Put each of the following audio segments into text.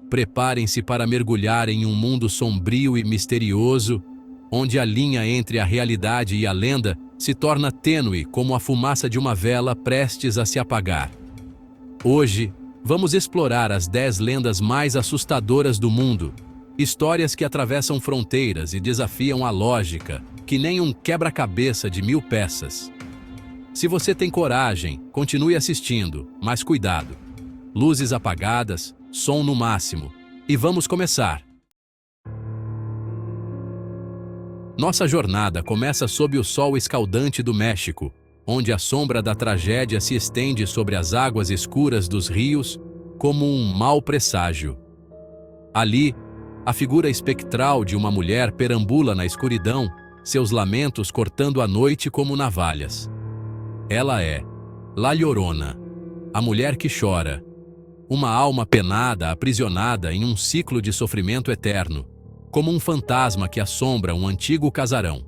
Preparem-se para mergulhar em um mundo sombrio e misterioso, onde a linha entre a realidade e a lenda se torna tênue como a fumaça de uma vela prestes a se apagar. Hoje, vamos explorar as 10 lendas mais assustadoras do mundo, histórias que atravessam fronteiras e desafiam a lógica, que nem um quebra-cabeça de 1000 peças. Se você tem coragem, continue assistindo, mas cuidado. Luzes apagadas, som no máximo. E vamos começar! Nossa jornada começa sob o sol escaldante do México, onde a sombra da tragédia se estende sobre as águas escuras dos rios como um mau presságio. Ali, a figura espectral de uma mulher perambula na escuridão, seus lamentos cortando a noite como navalhas. Ela é La Llorona, a mulher que chora, uma alma penada aprisionada em um ciclo de sofrimento eterno, como um fantasma que assombra um antigo casarão.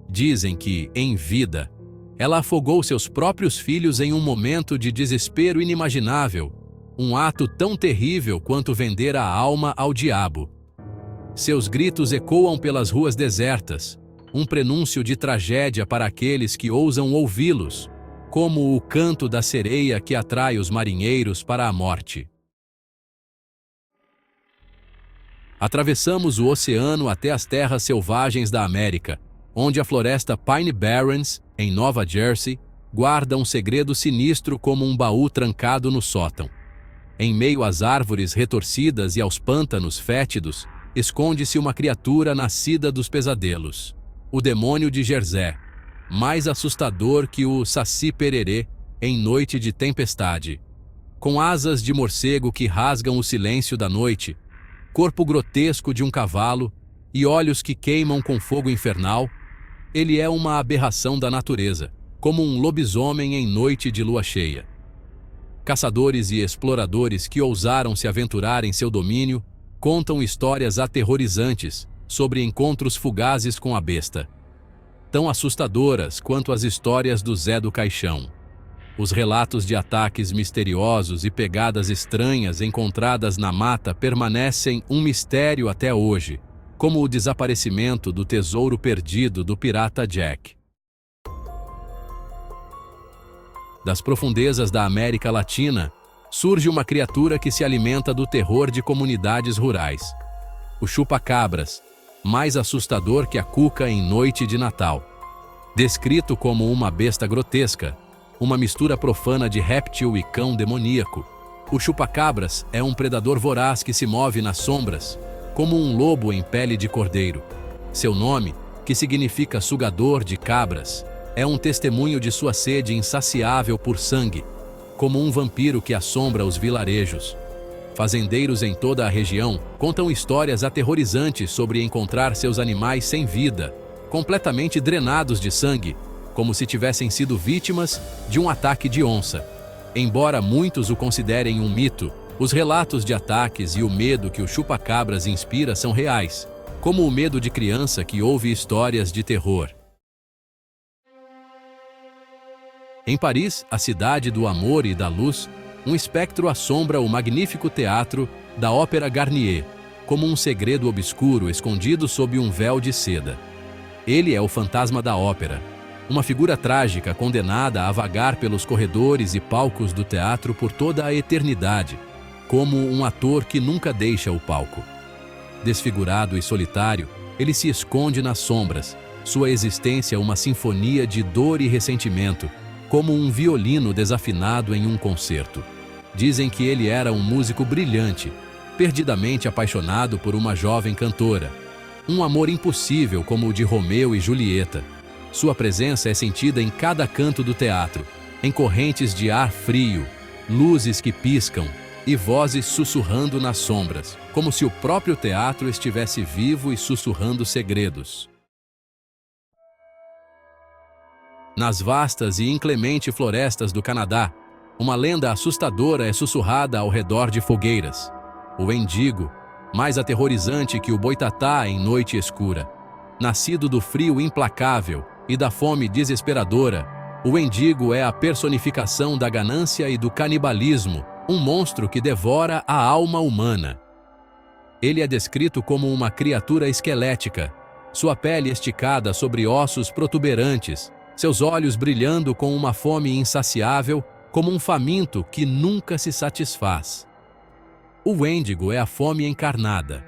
Dizem que, em vida, ela afogou seus próprios filhos em um momento de desespero inimaginável, um ato tão terrível quanto vender a alma ao diabo. Seus gritos ecoam pelas ruas desertas, um prenúncio de tragédia para aqueles que ousam ouvi-los, como o canto da sereia que atrai os marinheiros para a morte. Atravessamos o oceano até as terras selvagens da América, onde a floresta Pine Barrens, em Nova Jersey, guarda um segredo sinistro como um baú trancado no sótão. Em meio às árvores retorcidas e aos pântanos fétidos, esconde-se uma criatura nascida dos pesadelos, o demônio de Jersey, mais assustador que o Saci Pererê em noite de tempestade. Com asas de morcego que rasgam o silêncio da noite, corpo grotesco de um cavalo e olhos que queimam com fogo infernal, ele é uma aberração da natureza, como um lobisomem em noite de lua cheia. Caçadores e exploradores que ousaram se aventurar em seu domínio contam histórias aterrorizantes sobre encontros fugazes com a besta, tão assustadoras quanto as histórias do Zé do Caixão. Os relatos de ataques misteriosos e pegadas estranhas encontradas na mata permanecem um mistério até hoje, como o desaparecimento do tesouro perdido do pirata Jack. Das profundezas da América Latina, surge uma criatura que se alimenta do terror de comunidades rurais. O chupa-cabras, mais assustador que a cuca em noite de Natal. Descrito como uma besta grotesca, uma mistura profana de réptil e cão demoníaco, o chupa-cabras é um predador voraz que se move nas sombras, como um lobo em pele de cordeiro. Seu nome, que significa sugador de cabras, é um testemunho de sua sede insaciável por sangue, como um vampiro que assombra os vilarejos. Fazendeiros em toda a região contam histórias aterrorizantes sobre encontrar seus animais sem vida, completamente drenados de sangue, como se tivessem sido vítimas de um ataque de onça. Embora muitos o considerem um mito, os relatos de ataques e o medo que o chupa-cabras inspira são reais, como o medo de criança que ouve histórias de terror. Em Paris, a cidade do amor e da luz, um espectro assombra o magnífico teatro da Ópera Garnier, como um segredo obscuro escondido sob um véu de seda. Ele é o fantasma da ópera, uma figura trágica condenada a vagar pelos corredores e palcos do teatro por toda a eternidade, como um ator que nunca deixa o palco. Desfigurado e solitário, ele se esconde nas sombras, sua existência uma sinfonia de dor e ressentimento, como um violino desafinado em um concerto. Dizem que ele era um músico brilhante, perdidamente apaixonado por uma jovem cantora. Um amor impossível como o de Romeu e Julieta. Sua presença é sentida em cada canto do teatro, em correntes de ar frio, luzes que piscam e vozes sussurrando nas sombras, como se o próprio teatro estivesse vivo e sussurrando segredos. Nas vastas e inclementes florestas do Canadá, uma lenda assustadora é sussurrada ao redor de fogueiras. O Wendigo, mais aterrorizante que o boitatá em noite escura. Nascido do frio implacável e da fome desesperadora, o Wendigo é a personificação da ganância e do canibalismo, um monstro que devora a alma humana. Ele é descrito como uma criatura esquelética, sua pele esticada sobre ossos protuberantes, seus olhos brilhando com uma fome insaciável, como um faminto que nunca se satisfaz. O Wendigo é a fome encarnada,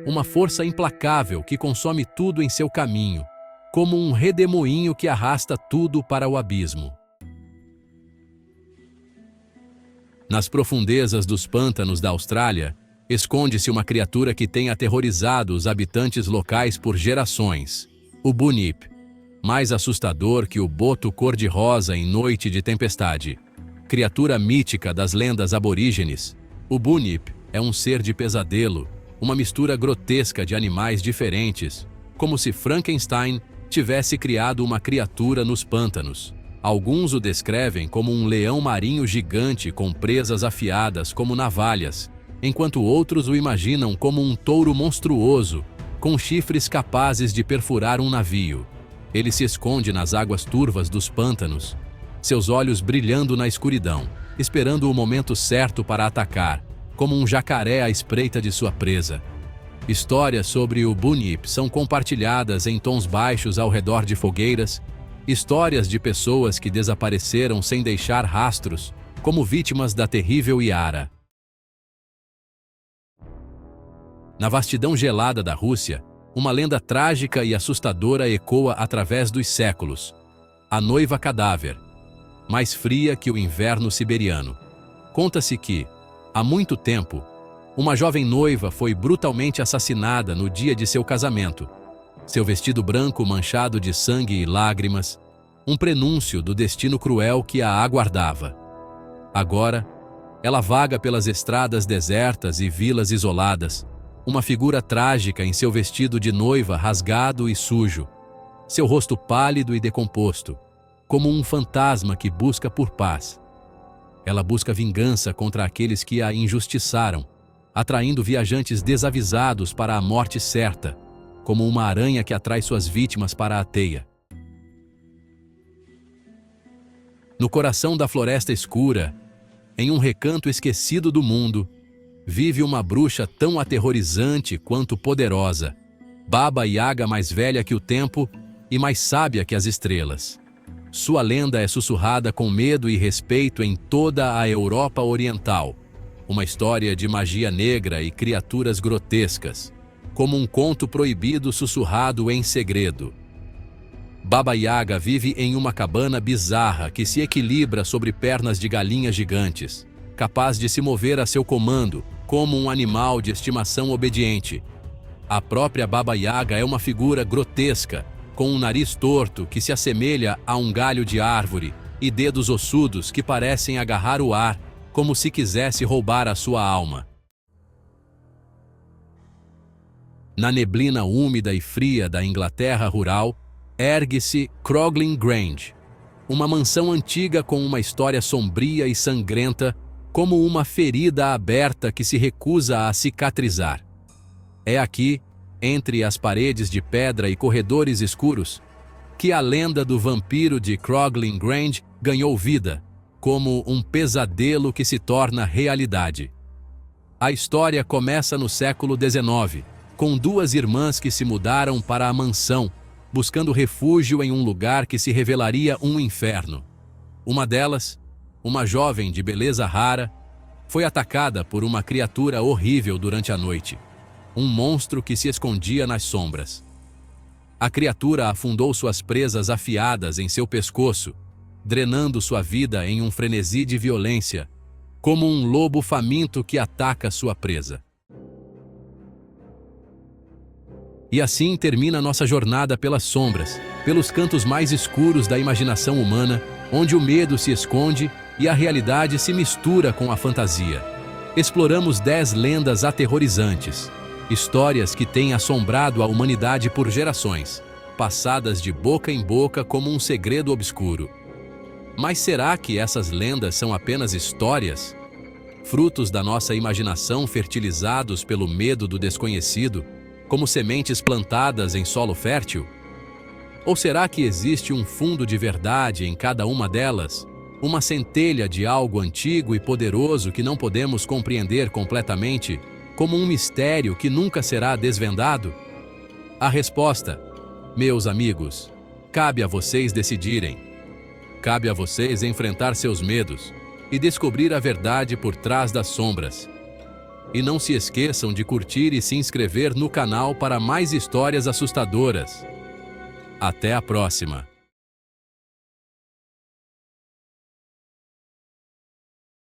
uma força implacável que consome tudo em seu caminho, como um redemoinho que arrasta tudo para o abismo. Nas profundezas dos pântanos da Austrália, esconde-se uma criatura que tem aterrorizado os habitantes locais por gerações: o Bunyip, mais assustador que o boto cor-de-rosa em noite de tempestade. Criatura mítica das lendas aborígenes, o Bunyip é um ser de pesadelo, uma mistura grotesca de animais diferentes, como se Frankenstein tivesse criado uma criatura nos pântanos. Alguns o descrevem como um leão marinho gigante com presas afiadas como navalhas, enquanto outros o imaginam como um touro monstruoso, com chifres capazes de perfurar um navio. Ele se esconde nas águas turvas dos pântanos, seus olhos brilhando na escuridão, esperando o momento certo para atacar, como um jacaré à espreita de sua presa. Histórias sobre o Bunyip são compartilhadas em tons baixos ao redor de fogueiras, histórias de pessoas que desapareceram sem deixar rastros, como vítimas da terrível Iara. Na vastidão gelada da Rússia, uma lenda trágica e assustadora ecoa através dos séculos: a noiva cadáver, mais fria que o inverno siberiano. Conta-se que, há muito tempo, uma jovem noiva foi brutalmente assassinada no dia de seu casamento. Seu vestido branco manchado de sangue e lágrimas, um prenúncio do destino cruel que a aguardava. Agora, ela vaga pelas estradas desertas e vilas isoladas, uma figura trágica em seu vestido de noiva rasgado e sujo, seu rosto pálido e decomposto, como um fantasma que busca por paz. Ela busca vingança contra aqueles que a injustiçaram, atraindo viajantes desavisados para a morte certa, como uma aranha que atrai suas vítimas para a teia. No coração da floresta escura, em um recanto esquecido do mundo, vive uma bruxa tão aterrorizante quanto poderosa, Baba Yaga mais velha que o tempo e mais sábia que as estrelas. Sua lenda é sussurrada com medo e respeito em toda a Europa Oriental, uma história de magia negra e criaturas grotescas, como um conto proibido sussurrado em segredo. Baba Yaga vive em uma cabana bizarra que se equilibra sobre pernas de galinhas gigantes, capaz de se mover a seu comando, como um animal de estimação obediente. A própria Baba Yaga é uma figura grotesca, com um nariz torto que se assemelha a um galho de árvore e dedos ossudos que parecem agarrar o ar, como se quisesse roubar a sua alma. Na neblina úmida e fria da Inglaterra rural, ergue-se Crogling Grange, uma mansão antiga com uma história sombria e sangrenta, como uma ferida aberta que se recusa a cicatrizar. É aqui, entre as paredes de pedra e corredores escuros, que a lenda do vampiro de Crogling Grange ganhou vida, como um pesadelo que se torna realidade. A história começa no século XIX, com duas irmãs que se mudaram para a mansão, buscando refúgio em um lugar que se revelaria um inferno. Uma delas, uma jovem de beleza rara, foi atacada por uma criatura horrível durante a noite, um monstro que se escondia nas sombras. A criatura afundou suas presas afiadas em seu pescoço, drenando sua vida em um frenesi de violência, como um lobo faminto que ataca sua presa. E assim termina nossa jornada pelas sombras, pelos cantos mais escuros da imaginação humana, onde o medo se esconde e a realidade se mistura com a fantasia. Exploramos 10 lendas aterrorizantes, histórias que têm assombrado a humanidade por gerações, passadas de boca em boca como um segredo obscuro. Mas será que essas lendas são apenas histórias? Frutos da nossa imaginação fertilizados pelo medo do desconhecido, como sementes plantadas em solo fértil? Ou será que existe um fundo de verdade em cada uma delas, uma centelha de algo antigo e poderoso que não podemos compreender completamente, como um mistério que nunca será desvendado? A resposta, meus amigos, cabe a vocês decidirem. Cabe a vocês enfrentar seus medos e descobrir a verdade por trás das sombras. E não se esqueçam de curtir e se inscrever no canal para mais histórias assustadoras. Até a próxima!